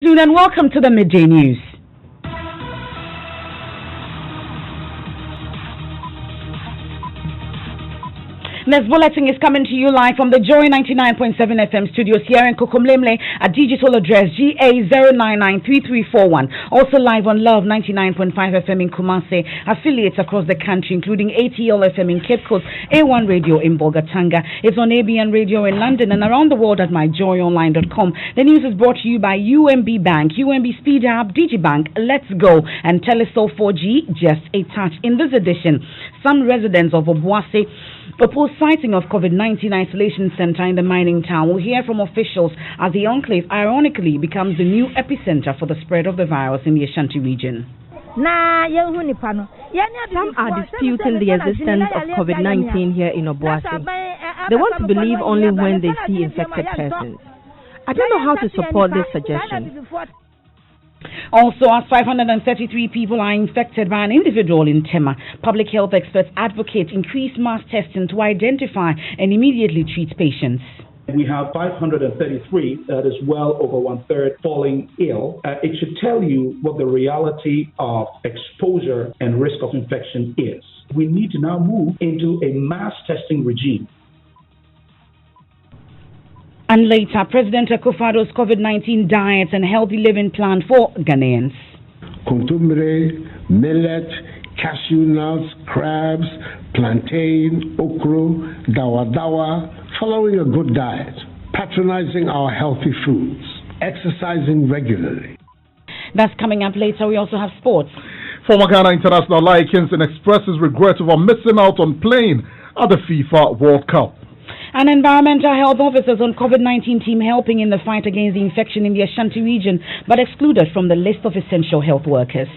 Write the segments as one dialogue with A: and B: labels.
A: And welcome to the Midday News. This bulletin is coming to you live from the Joy 99.7 FM studios here in Kokomlemle at digital address GA0993341. Also live on Love 99.5 FM in Kumasi, affiliates across the country including ATL FM in Cape Coast, A1 Radio in Bolgatanga. It's on ABN Radio in London and around the world at myjoyonline.com. The news is brought to you by UMB Bank, UMB Speed Up, DigiBank, Let's Go, and Telesol 4G, just a touch. In this edition, some residents of Obuasi proposed siting of COVID-19 isolation center in the mining town. We'll hear from officials as the enclave ironically becomes the new epicenter for the spread of the virus in the Ashanti region.
B: Some are disputing the existence of COVID-19 here in Obuasi. They want to believe only when they see infected persons. I don't know how to support this suggestion.
A: Also, as 533 people are infected by an individual in Tema, public health experts advocate increased mass testing to identify and immediately treat patients.
C: We have 533, that is well over one-third, falling ill. It should tell you what the reality of exposure and risk of infection is. We need to now move into a mass testing regime.
A: And later, President Akufo-Addo's COVID-19 diet and healthy living plan for Ghanaians.
D: Kontumire, millet, cashew nuts, crabs, plantain, okra, dawa, following a good diet, patronizing our healthy foods, exercising regularly.
A: That's coming up later. We also have sports.
E: Former Ghana international Lions expresses regret over missing out on playing at the FIFA World Cup.
A: And environmental health officers on COVID-19 team helping in the fight against the infection in the Ashanti region, but excluded from the list of essential health workers.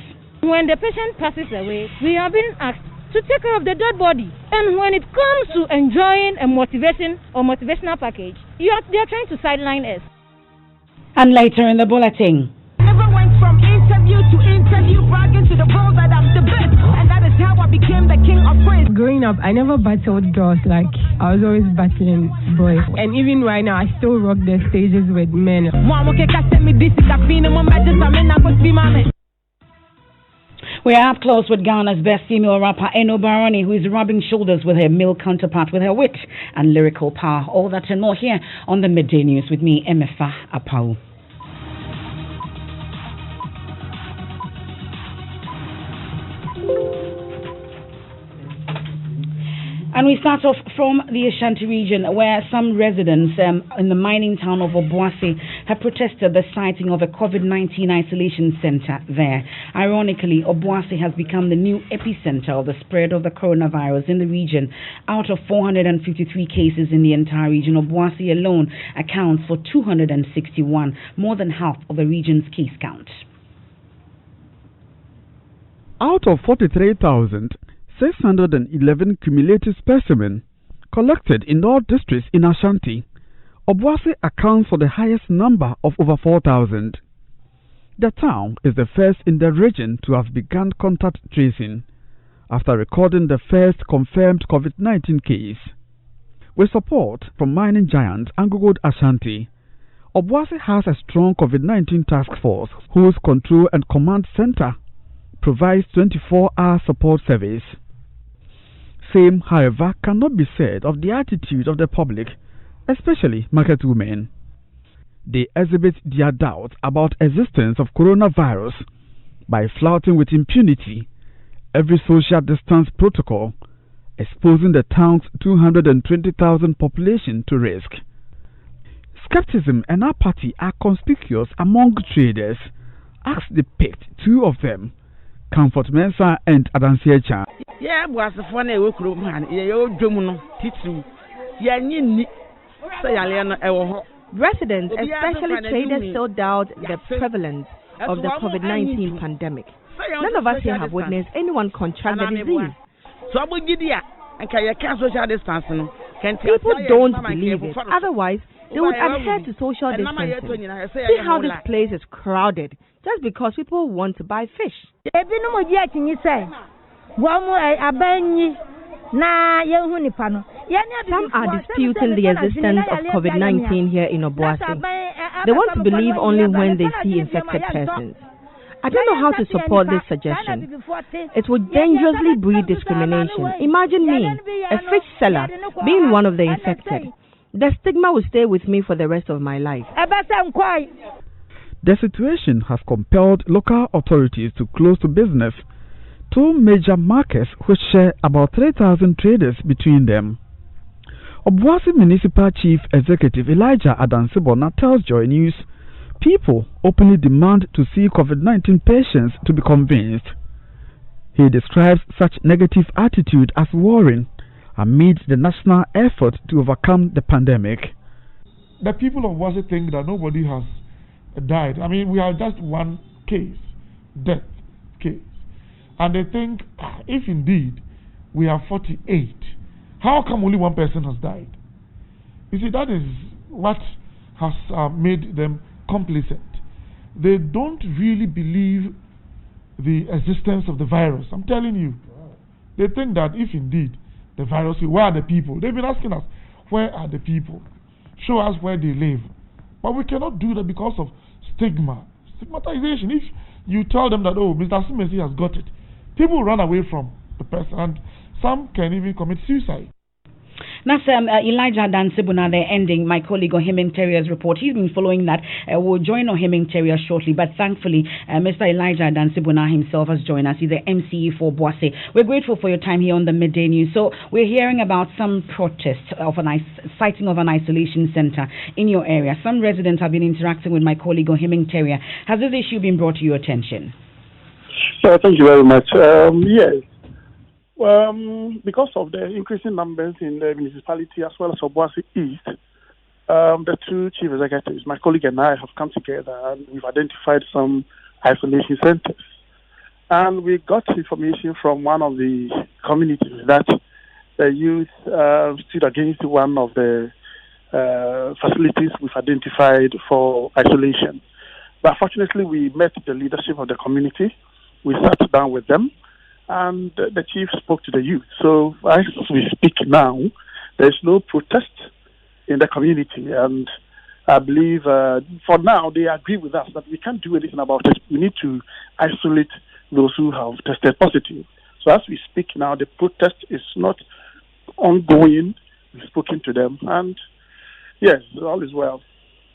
B: When the patient passes away, we are being asked to take care of the dead body. And when it comes to enjoying a motivational package, they are trying to sideline us.
A: And later in the bulletin.
F: Never went from interview to interview, bragging to the world that I'm the best. And that is how I became the king of praise.
G: Growing up, I never battled girls. Like, I was always battling boys. And even right now, I still rock the stages with men.
A: We are up close with Ghana's best female rapper, Eno Baroni, who is rubbing shoulders with her male counterpart with her wit and lyrical power. All that and more here on the Midday News with me, Emefa Apawu. And we start off from the Ashanti region, where some residents in the mining town of Obuasi have protested the siting of a COVID-19 isolation center there. Ironically, Obuasi has become the new epicenter of the spread of the coronavirus in the region. Out of 453 cases in the entire region, Obuasi alone accounts for 261, more than half of the region's case count.
H: Out of 43,611 cumulative specimens collected in all districts in Ashanti, Obuasi accounts for the highest number of over 4,000. The town is the first in the region to have begun contact tracing after recording the first confirmed COVID-19 case. With support from mining giant Anglo Ashanti, Obuasi has a strong COVID-19 task force whose control and command center provides 24-hour support service. Same, however, cannot be said of the attitude of the public, especially market women. They exhibit their doubts about existence of coronavirus by flouting with impunity every social distance protocol, exposing the town's 220,000 population to risk. Skepticism and apathy are conspicuous among traders, as depict two of them, Comfort Mensah and Adansiecha.
I: Yeah, was the funny work room, and you don't teach. Yeah, you
B: Residents, especially traders, still doubt the prevalence of the COVID-19 pandemic. None of us here have witnessed anyone contract the disease.
I: So I would give you and can social distancing.
B: People don't believe it. Otherwise, they would adhere to social distancing. See how this place is crowded just because people want to buy fish.
J: Some are disputing the existence of COVID-19 here in Obuasi. They want to believe only when they see infected persons. I don't know how to support this suggestion. It would dangerously breed discrimination. Imagine me, a fish seller, being one of the infected. The stigma will stay with me for the rest of my life.
H: The situation has compelled local authorities to close to business two major markets which share about 3,000 traders between them. Obuasi Municipal Chief Executive Elijah Adansibona tells Joy News people openly demand to see COVID-19 patients to be convinced. He describes such negative attitude as worrying amid the national effort to overcome the pandemic.
K: The people of Obuasi think that nobody has died. I mean, we have just one case, death case. And they think, if indeed we have 48, how come only one person has died? You see, that is what has made them complacent. They don't really believe the existence of the virus. I'm telling you. They think that if indeed the virus, where are the people? They've been asking us, where are the people? Show us where they live. But we cannot do that because of stigmatization. If you tell them that, oh, Mr. Simesi has got it, people run away from the person, and some can even commit suicide.
A: That's Elijah Dansibuna there ending my colleague Ohiming Terrier's report. He's been following that. We'll join Ohiming Terrier shortly, but thankfully Mr. Elijah Dansibuna himself has joined us. He's the MCE for Boise. We're grateful for your time here on the Midday News. So we're hearing about some protests of siting of an isolation center in your area. Some residents have been interacting with my colleague Ohiming Terrier. Has this issue been brought to your attention?
L: Thank you very much. Yes. Because of the increasing numbers in the municipality as well as Obuasi East, the two chief executives, my colleague and I, have come together and we've identified some isolation centers. And we got information from one of the communities that the youth stood against one of the facilities we've identified for isolation. But fortunately, we met the leadership of the community. We sat down with them, and the chief spoke to the youth. So as we speak now, there's no protest in the community, and I believe for now they agree with us that we can't do anything about it. We need to isolate those who have tested positive. So as we speak now, the protest is not ongoing. We've spoken to them, and yes, all is well.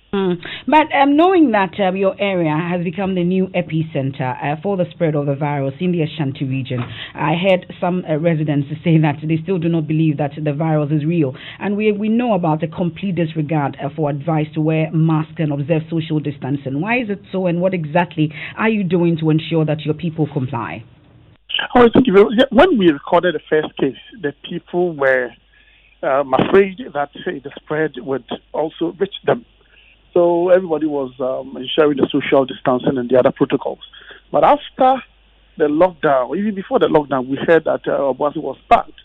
A: But knowing that your area has become the new epicenter for the spread of the virus in the Ashanti region, I heard some residents say that they still do not believe that the virus is real. And we know about the complete disregard for advice to wear masks and observe social distancing. Why is it so, and what exactly are you doing to ensure that your people comply?
L: Oh, thank you. When we recorded the first case, the people were afraid that the spread would also reach them. So everybody was ensuring the social distancing and the other protocols. But after the lockdown, even before the lockdown, we heard that Obuasi was packed.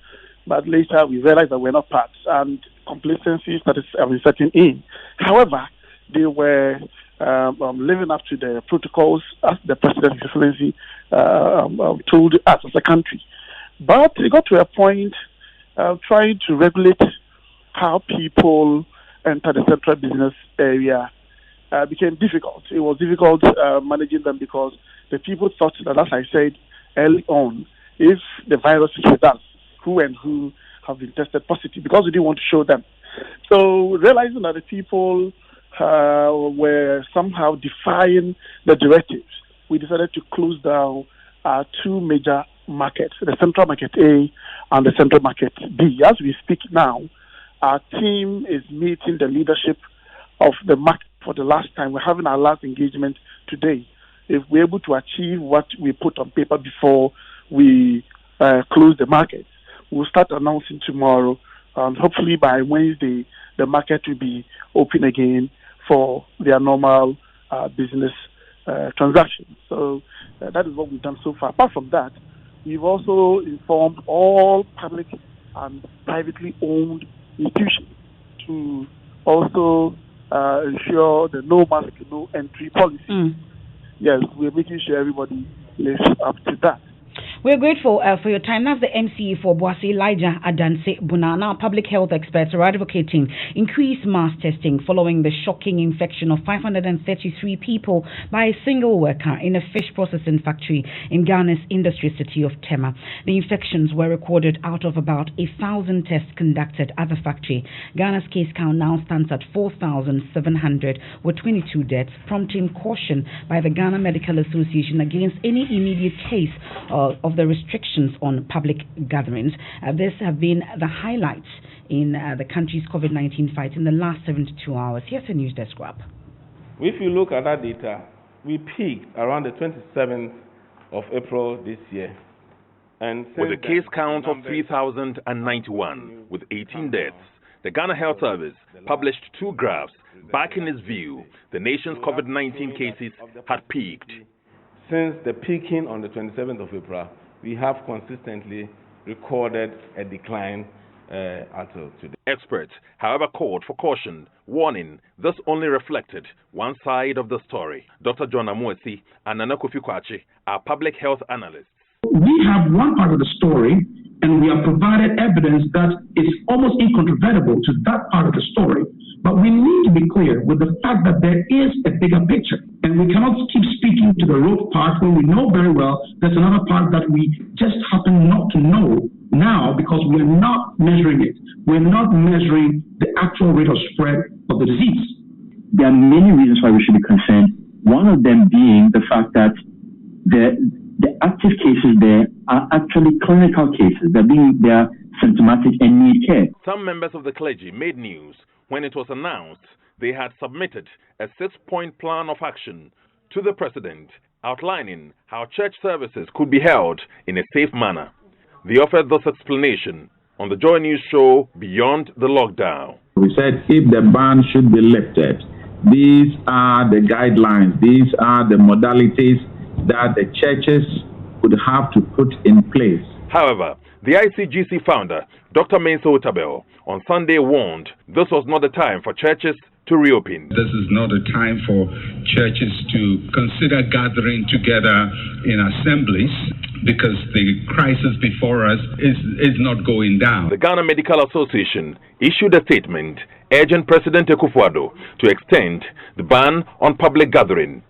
L: But later we realized that we're not packed, and complacency started setting in. However, they were living up to the protocols as the President's Excellency told us as a country. But it got to a point trying to regulate how people enter the central business area became difficult. It was difficult managing them because the people thought that, as I said early on, if the virus is with us, who and who have been tested positive, because we didn't want to show them. So realizing that the people were somehow defying the directives, we decided to close down our two major markets, the Central Market A and the Central Market B. As we speak now, our team is meeting the leadership of the market for the last time. We're having our last engagement today. If we're able to achieve what we put on paper before we close the market, we'll start announcing tomorrow. Hopefully by Wednesday, the market will be open again for their normal business transactions. So that is what we've done so far. Apart from that, we've also informed all public and privately owned institutions to also ensure the no mask, no entry policy. Yes, we're making sure everybody lives up to that.
A: We're grateful for your time. That's the MCE for Boise Elijah Adanse Bunana. Public health experts are advocating increased mass testing following the shocking infection of 533 people by a single worker in a fish processing factory in Ghana's industry city of Tema. The infections were recorded out of about 1,000 tests conducted at the factory. Ghana's case count now stands at 4,700 with 22 deaths, prompting caution by the Ghana Medical Association against any immediate case of the restrictions on public gatherings. This have been the highlights in the country's COVID-19 fight in the last 72 hours. Here's a news desk wrap.
M: If you look at that data, we peaked around the 27th of April this year. And
N: with a case count of 3,091 with 18 deaths, the Ghana Health Service published 2 graphs backing its view the nation's COVID-19 cases had peaked.
M: Since the peaking on the 27th of April, we have consistently recorded a decline until today.
N: Experts, however, called for caution, warning this only reflected one side of the story. Dr. John Amuesi and Nana Kofi Kwachi are public health analysts.
C: We have one part of the story, and we have provided evidence that is almost incontrovertible to that part of the story. But we need to be clear with the fact that there is a bigger picture. And we cannot keep speaking to the road part when we know very well there's another part that we just happen not to know now because we're not measuring it. We're not measuring the actual rate of spread of the disease.
O: There are many reasons why we should be concerned. One of them being the fact that the active cases there are actually clinical cases. They are symptomatic and need care.
N: Some members of the clergy made news when it was announced they had submitted a 6-point plan of action to the president outlining how church services could be held in a safe manner. They offered this explanation on the Joy News show Beyond the Lockdown.
P: We said if the ban should be lifted, these are the guidelines, these are the modalities that the churches would have to put in place.
N: However, the ICGC founder, Dr. Mensa Otabel, on Sunday warned this was not the time for churches to reopen.
Q: This is not a time for churches to consider gathering together in assemblies because the crisis before us is not going down.
N: The Ghana Medical Association issued a statement urging President Akufo-Addo to extend the ban on public gathering.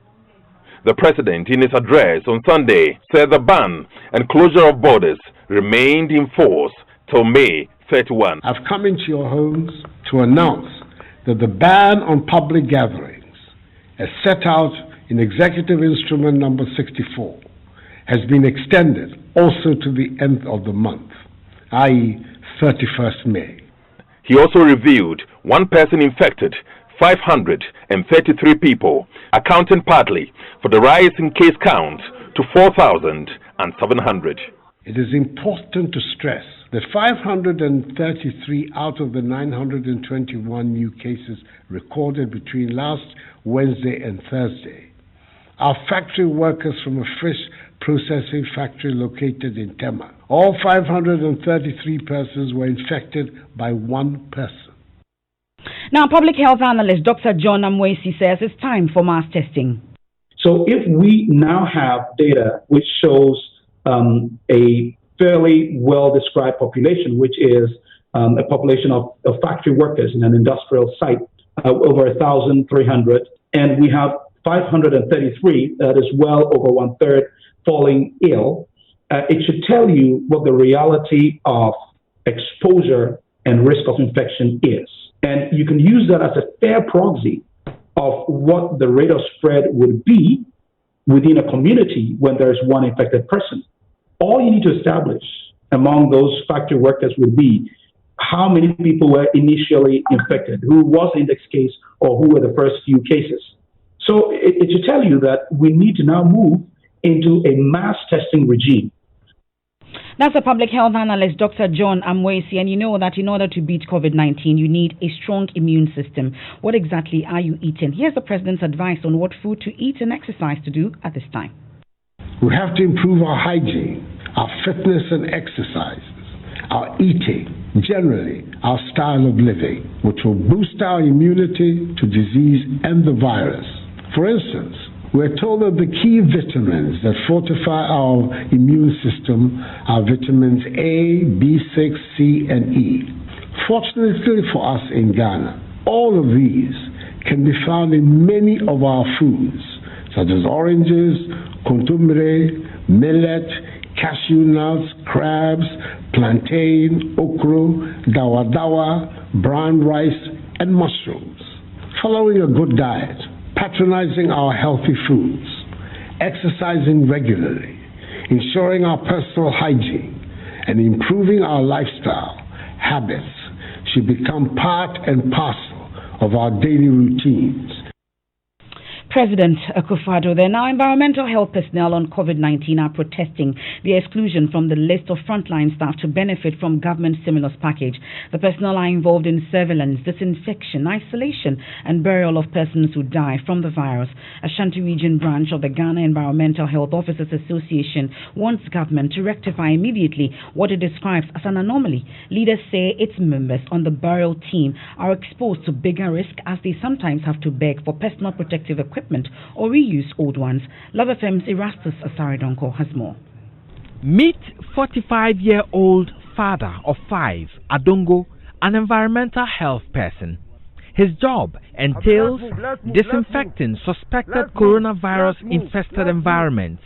N: The president, in his address on Sunday, said the ban and closure of borders remained in force till May 31.
D: I've come into your homes to announce that the ban on public gatherings, as set out in Executive Instrument number 64, has been extended also to the end of the month, i.e. 31st May.
N: He also revealed one person infected, 533 people, accounting partly for the rise in case count to 4,700.
D: It is important to stress that 533 out of the 921 new cases recorded between last Wednesday and Thursday are factory workers from a fish processing factory located in Tema. All 533 persons were infected by one person.
A: Now, public health analyst Dr. John Amuesi says it's time for mass testing.
C: So if we now have data which shows a fairly well-described population, which is a population of factory workers in an industrial site, over 1,300, and we have 533, that is well over 1/3, falling ill, it should tell you what the reality of exposure and risk of infection is. And you can use that as a fair proxy of what the rate of spread would be within a community when there's one infected person. All you need to establish among those factory workers would be how many people were initially infected, who was the index case, or who were the first few cases. So it should tell you that we need to now move into a mass testing regime.
A: That's a public health analyst, Dr. John Amuesi, and you know that in order to beat COVID-19, you need a strong immune system. What exactly are you eating? Here's the president's advice on what food to eat and exercise to do at this time.
D: We have to improve our hygiene, our fitness and exercises, our eating, generally our style of living, which will boost our immunity to disease and the virus. For instance, We're told that the key vitamins that fortify our immune system are vitamins A, B6, C, and E. Fortunately for us in Ghana, all of these can be found in many of our foods, such as oranges, kontomire, millet, cashew nuts, crabs, plantain, okra, dawa, brown rice, and mushrooms. Following a good diet, patronizing our healthy foods, exercising regularly, ensuring our personal hygiene, and improving our lifestyle habits should become part and parcel of our daily routines.
A: President Akufo-Addo, there now environmental health personnel on COVID-19 are protesting the exclusion from the list of frontline staff to benefit from government stimulus package. The personnel are involved in surveillance, disinfection, isolation, and burial of persons who die from the virus. Ashanti Region branch of the Ghana Environmental Health Officers Association wants government to rectify immediately what it describes as an anomaly. Leaders say its members on the burial team are exposed to bigger risk as they sometimes have to beg for personal protective equipment or reuse old ones. Love FM's Erastus Asaridonko has more.
R: Meet 45-year-old father of 5, Adongo, an environmental health person. His job entails disinfecting suspected coronavirus-infested environments,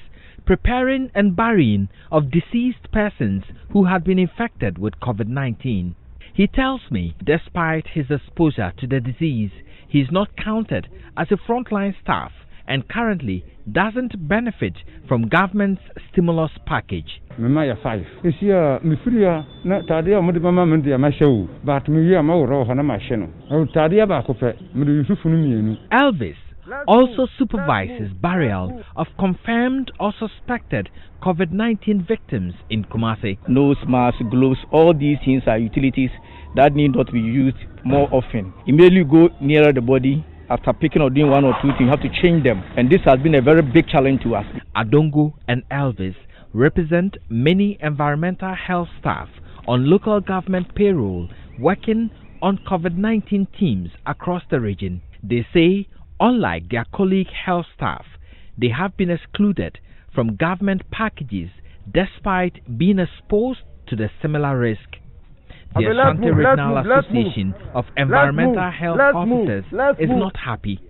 R: preparing and burying of deceased persons who had been infected with COVID-19. He tells me, despite his exposure to the disease, he is not counted as a frontline staff and currently doesn't benefit from government's stimulus package.
S: Elvis,
R: also supervises burial of confirmed or suspected COVID-19 victims in Kumasi.
T: Nose mask, gloves, all these things are utilities that need not be used more often. Immediately go nearer the body. After picking or doing one or two things, you have to change them. And this has been a very big challenge to us.
R: Adongo and Elvis represent many environmental health staff on local government payroll working on COVID-19 teams across the region. They say, unlike their colleague health staff, they have been excluded from government packages despite being exposed to the similar risk. The Ashanti Regional Association of Environmental Health Officers is not happy.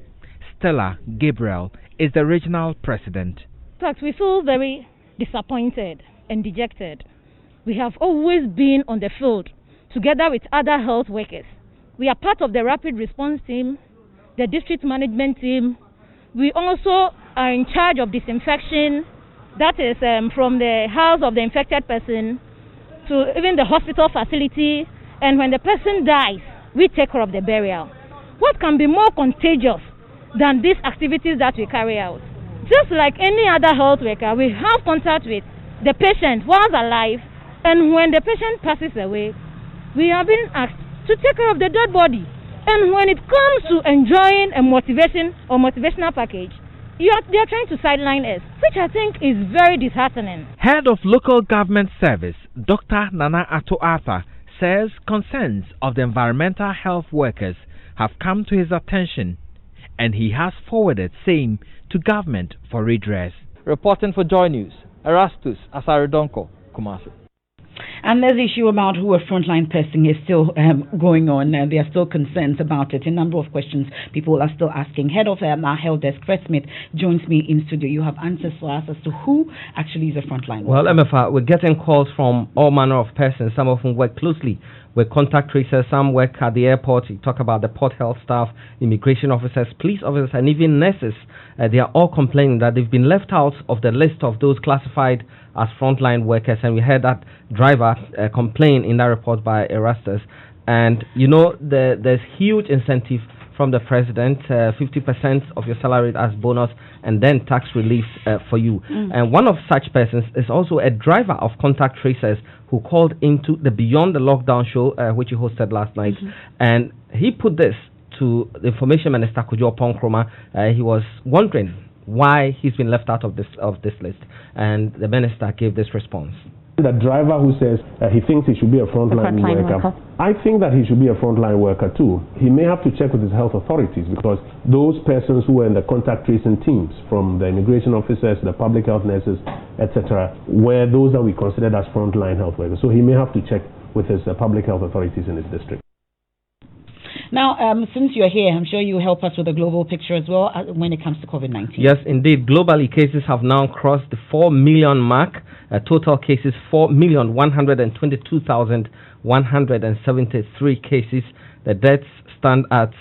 R: Stella Gabriel is the regional president.
B: In fact, we feel very disappointed and dejected. We have always been on the field together with other health workers. We are part of the rapid response team, the district management team. We also are in charge of disinfection, that is from the house of the infected person to even the hospital facility, and when the person dies, we take care of the burial. What can be more contagious than these activities that we carry out? Just like any other health worker, we have contact with the patient while alive, and when the patient passes away, we are being asked to take care of the dead body. And when it comes to enjoying a motivation or motivational package, they are trying to sideline us, which I think is very disheartening.
R: Head of Local Government Service, Dr. Nana Ato Arthur, says concerns of the environmental health workers have come to his attention, and he has forwarded same to government for redress.
T: Reporting for Joy News, Erastus Asaridonko, Kumasi.
A: And there's the issue about who a frontline person is still going on. There are still concerns about it. A number of questions people are still asking. Head of our health desk, Fred Smith, joins me in studio. You have answers for us as to who actually is a frontline worker.
U: Well, Emefa, we're getting calls from all manner of persons, some of whom work closely with contact tracers, some work at the airport. You talk about the port health staff, immigration officers, police officers, and even nurses. They are all complaining that they've been left out of the list of those classified as frontline workers, and we heard that driver complain in that report by Erastus. And you know, there's huge incentive from the president, 50% of your salary as bonus, and then tax relief for you. And one of such persons is also a driver of contact tracers who called into the Beyond the Lockdown show, which you hosted last night, and he put this to the Information Minister Kojo Ponkroma. He was wondering why he's been left out of this list, and the minister gave this response.
S: The driver who says he thinks he should be a frontline worker. I think that he should be a frontline worker too. He may have to check with his health authorities because those persons who were in the contact tracing teams, from the immigration officers, the public health nurses, etc., were those that we considered as frontline health workers. So he may have to check with his public health authorities in his district.
A: Now, since you're here, I'm sure you help us with a global picture as well when it comes to COVID-19.
U: Yes, indeed. Globally, cases have now crossed the 4 million mark. Total cases, 4,122,173 cases. The deaths stand at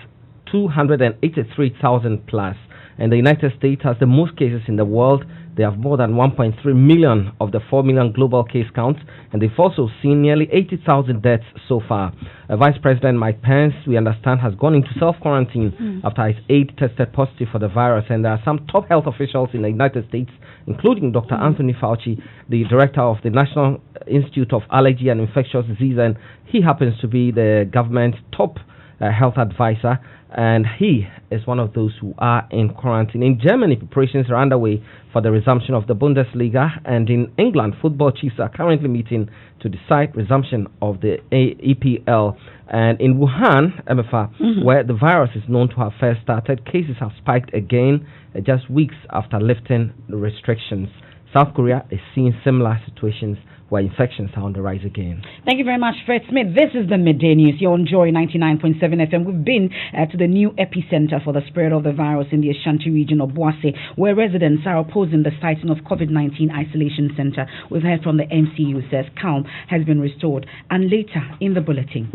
U: 283,000 plus. And the United States has the most cases in the world. They have more than 1.3 million of the 4 million global case count, and they've also seen nearly 80,000 deaths so far. Vice President Mike Pence, we understand, has gone into self-quarantine after his aide tested positive for the virus, and there are some top health officials in the United States, including Dr. Anthony Fauci, the director of the National Institute of Allergy and Infectious Disease, and he happens to be the government's top health advisor, and he is one of those who are in quarantine. In Germany, preparations are underway for the resumption of the Bundesliga, and in England, football chiefs are currently meeting to decide resumption of the EPL. And in Wuhan, Emefa, where the virus is known to have first started, cases have spiked again just weeks after lifting the restrictions. South Korea is seeing similar situations where infections are on the rise again.
A: Thank you very much, Fred Smith. This is the Midday News. You're on Joy 99.7 FM. We've been to the new epicenter for the spread of the virus in the Ashanti region of Boise, where residents are opposing the siting of COVID-19 isolation center. We've heard from the MCU says calm has been restored. And later in the bulletin,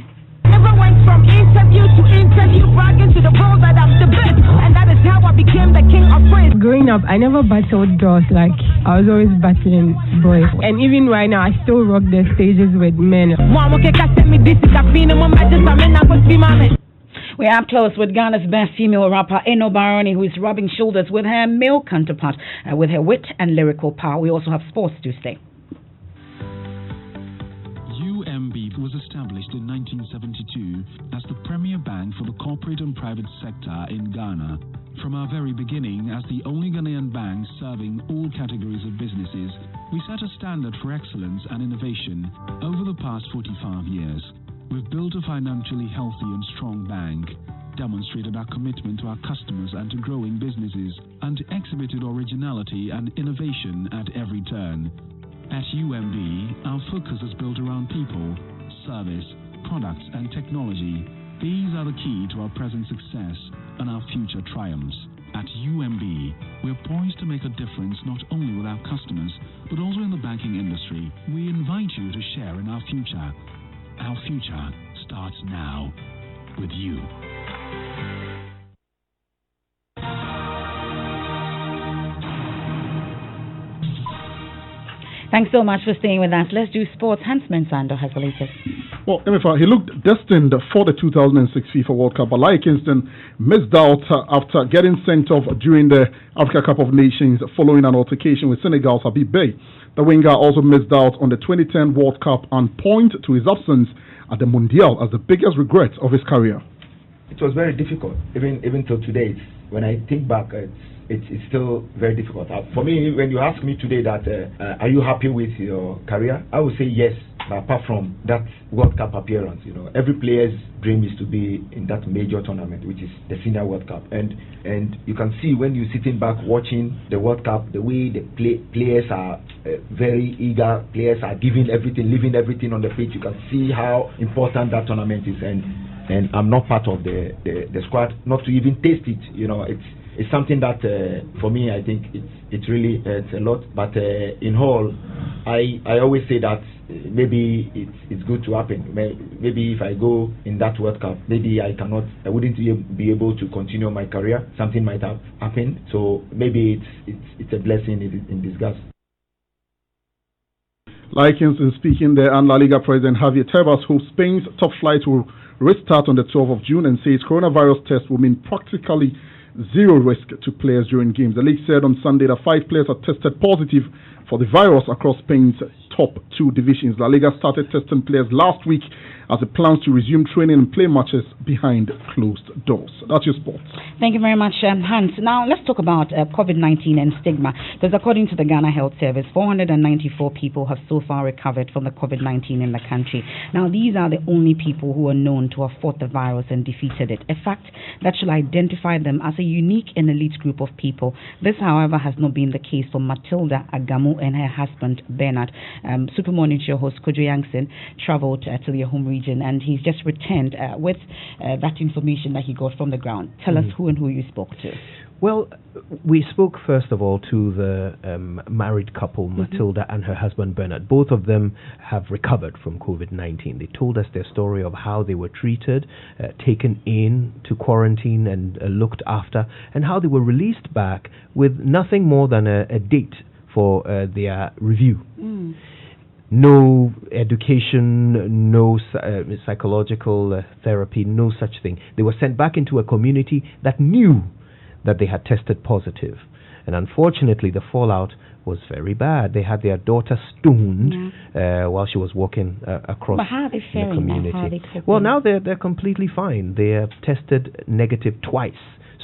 F: Never went from interview to interview, bragging to the world that I'm the best, and that is how I became the king of praise.
G: Growing up, I never battled girls, like I was always battling boys. And even right now, I still rock the stages with men.
A: We are close with Ghana's best female rapper, Eno Baroni, who is rubbing shoulders with her male counterpart with her wit and lyrical power. We also have sports to stay.
V: UMB was established in 1972 as the premier bank for the corporate and private sector in Ghana. From our very beginning, as the only Ghanaian bank serving all categories of businesses, we set a standard for excellence and innovation over the past 45 years. We've built a financially healthy and strong bank, demonstrated our commitment to our customers and to growing businesses, and exhibited originality and innovation at every turn. At UMB, our focus is built around people, service, products, and technology. These are the key to our present success and our future triumphs. At UMB, we're poised to make a difference not only with our customers, but also in the banking industry. We invite you to share in our future. Our future starts now with you.
A: Thanks so much for staying with us. Let's do sports. Hans Mensando has the latest.
E: Well, Emefa, he looked destined for the 2006 FIFA World Cup, but like Kingston, missed out after getting sent off during the Africa Cup of Nations following an altercation with Senegal's Habib Beye. The winger also missed out on the 2010 World Cup and point to his absence at the Mundial as the biggest regret of his career.
W: It was very difficult, even till today. When I think back, it's still very difficult. For me, when you ask me today that are you happy with your career, I would say yes. But apart from that World Cup appearance, every player's dream is to be in that major tournament, which is the Senior World Cup. And you can see when you're sitting back watching the World Cup, the way the players are very eager, players are giving everything, leaving everything on the pitch. You can see how important that tournament is. And I'm not part of the squad, not to even taste it. It's something that for me, I think it's really a lot. But in whole, I always say that maybe it's good to happen. Maybe if I go in that World Cup, maybe I wouldn't be able to continue my career. Something might have happened. So maybe it's a blessing in disguise.
E: Likens in speaking there, and La Liga President Javier Tebas hopes Spain's top flight will restart on the 12th of June and says coronavirus tests will mean practically zero risk to players during games. The league said on Sunday that 5 players are tested positive for the virus across Spain's top 2 divisions. La Liga started testing players last week as it plans to resume training and play matches behind closed doors. That's your sports.
A: Thank you very much, Hans. Now, let's talk about COVID-19 and stigma, because according to the Ghana Health Service, 494 people have so far recovered from the COVID-19 in the country. Now, these are the only people who are known to have fought the virus and defeated it, a fact that should identify them as a unique and elite group of people. This, however, has not been the case for Matilda Agamu and her husband, Bernard. Super Morning Show host Kojo Yankson traveled to their home region, and he's just returned with that information that he got from the ground. Tell us who and who you spoke to.
H: Well, we spoke first of all to the married couple, Matilda and her husband Bernard. Both of them have recovered from COVID-19. They told us their story of how they were treated, taken in to quarantine and looked after, and how they were released back with nothing more than a date for their review. No education, no psychological therapy, no such thing. They were sent back into a community that knew that they had tested positive. And unfortunately, the fallout was very bad. They had their daughter stoned while she was walking across the community. Well, now they're completely fine. They have tested negative twice.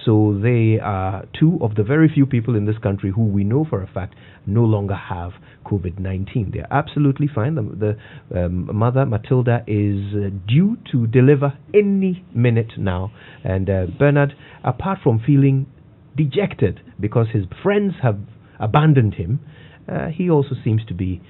H: So they are two of the very few people in this country who we know for a fact no longer have COVID-19. They're absolutely fine. The mother, Matilda, is due to deliver any minute now. And Bernard, apart from feeling dejected because his friends have abandoned him, he also seems to be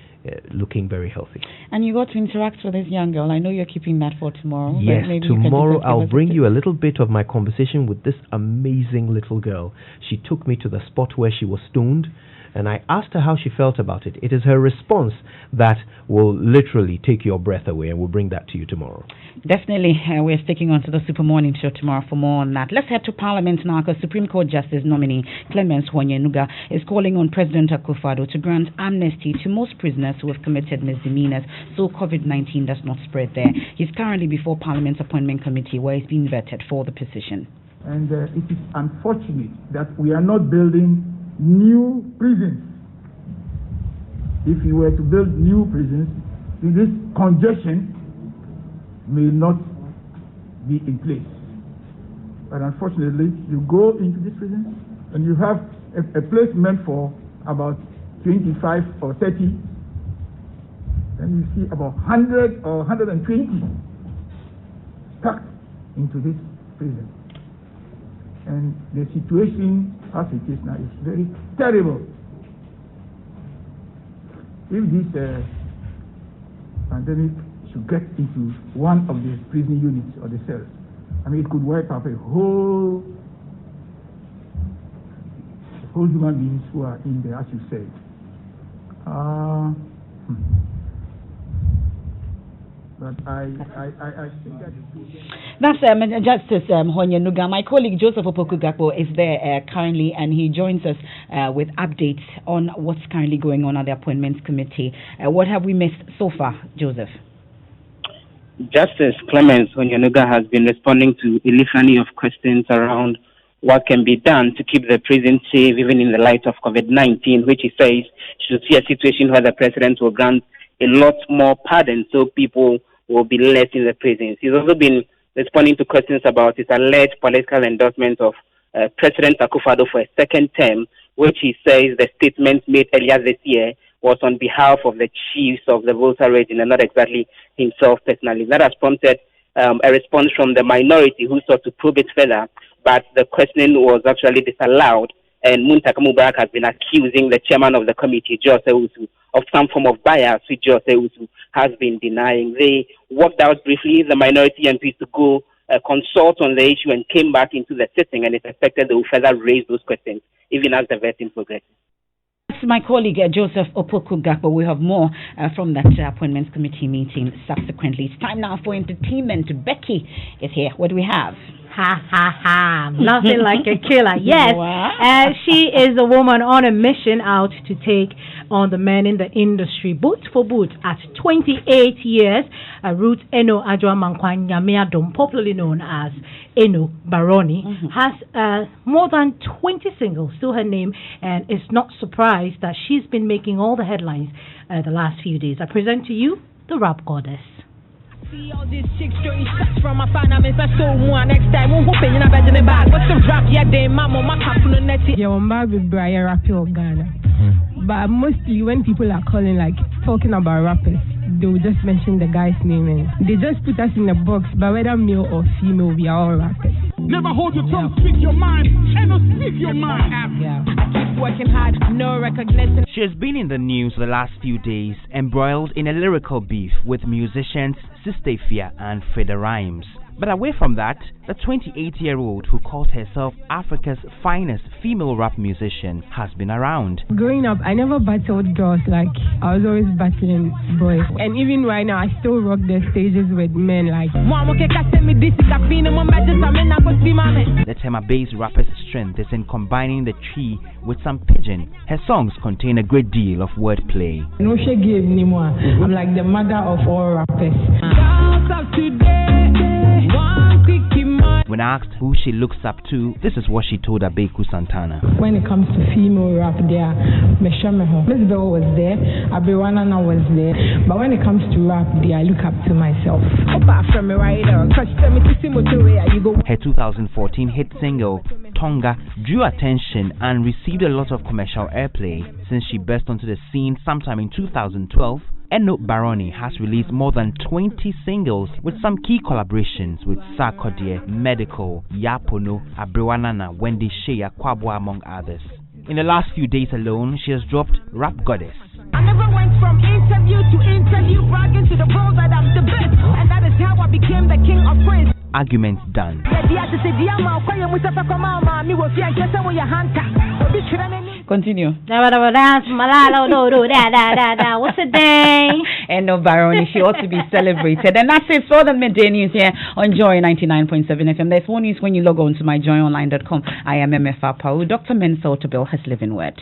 H: looking very healthy.
A: And you got to interact with this young girl. I know you're keeping that for tomorrow.
H: Yes, tomorrow I'll bring you a little bit of my conversation with this amazing little girl. She took me to the spot where she was stoned, and I asked her how she felt about it. It is her response that will literally take your breath away, and we'll bring that to you tomorrow.
A: Definitely. We're sticking on to the Super Morning Show tomorrow for more on that. Let's head to Parliament now, because Supreme Court Justice nominee Clemence Honyenuga is calling on President Akufo-Addo to grant amnesty to most prisoners who have committed misdemeanors so COVID-19 does not spread there. He's currently before Parliament's Appointment Committee, where he's being vetted for the position.
I: And it is unfortunate that we are not building new prisons. If you were to build new prisons, this congestion may not be in place. But unfortunately, you go into this prison and you have a place meant for about 25 or 30, then you see about 100 or 120 stuck into this prison. And the situation as it is now is very terrible. If this pandemic should get into one of the prison units or the cells, I mean, it could wipe out a whole human beings who are in there, as you said. But I think that
A: that's Justice Honyenuga. My colleague Joseph Opoku-Gakpo is there currently, and he joins us with updates on what's currently going on at the Appointments Committee. What have we missed so far, Joseph?
J: Justice Clemence Honyenuga has been responding to a litany of questions around what can be done to keep the prison safe, even in the light of COVID-19, which he says should see a situation where the president will grant a lot more pardons so people will be less in the prisons. He's also been responding to questions about his alleged political endorsement of President Akufo-Addo for a second term, which he says the statement made earlier this year was on behalf of the chiefs of the Volta region and not exactly himself personally. That has prompted a response from the minority who sought to probe it further, but the questioning was actually disallowed, and Muntaka Mubarak has been accusing the chairman of the committee, Jose Usu, of some form of bias, which Jose Usu has been denying. They walked out briefly, the minority MPs, to go consult on the issue and came back into the sitting, and it's expected they will further raise those questions, even as the vetting progresses.
A: My colleague Joseph Opoku-Gakpo. We have more from that Appointments Committee meeting subsequently. It's time now for entertainment. Becky is here. What do we have?
X: Ha ha ha. Nothing like a killer. Yes. She is a woman on a mission out to take on the men in the industry, boot for boot. At 28 years, Ruth Eno Adjoa-Mankwanyamiadom, popularly known as Eno Baroni, has more than 20 singles to her name, and is not surprised that she's been making all the headlines the last few days. I present to you the rap goddess.
F: See all these chicks throwing shots from my fan. I'm so one next time. Won't hope you're not better than bag. What's the rap? Yeah, they mama, my captain on net.
G: Yeah, I'm back with Brian rapping of Ghana. But mostly when people are calling, like talking about rappers, they will just mention the guy's name and they just put us in a box. But whether male or female, we are all rappers.
F: Never hold your tongue, speak your mind, and don't speak your mind. Yeah. I keep working hard, no recognition.
R: She has been in the news the last few days, embroiled in a lyrical beef with musicians Sistefia and Freda Rhymes. But away from that, the 28-year-old who called herself Africa's finest female rap musician has been around.
G: Growing up, I never battled girls, like I was always battling boys. And even right now, I still rock the stages with men like.
R: The Tema-based rapper's strength is in combining the tree with some pigeon. Her songs contain a great deal of wordplay.
G: No she gave anymore. I'm like the mother of all rappers.
R: When asked who she looks up to, this is what she told Abeku Santana.
G: When it comes to female rap, there, Miss Bell was there, Abewanana was there. But when it comes to rap, there, I look up to myself.
R: Her 2014 hit single, Tonga, drew attention and received a lot of commercial airplay. Since she burst onto the scene sometime in 2012, Eno Baroni has released more than 20 singles with some key collaborations with Sarkodie, Medical, Yapono, Abrewanana, Wendy Shea, Kwabwa, among others. In the last few days alone, she has dropped Rap Goddess.
F: I never went from interview to interview, bragging to the world that I'm the best, and that is how I became the king of praise.
R: Arguments done.
A: Continue.
X: What's the day?
A: And no, Baroni, she ought to be celebrated. And that's it for the midday news here on Joy 99.7 FM. There's more news when you log on to myjoyonline.com. I am Emefa Apawu. Dr. Mensah Otobel has living word.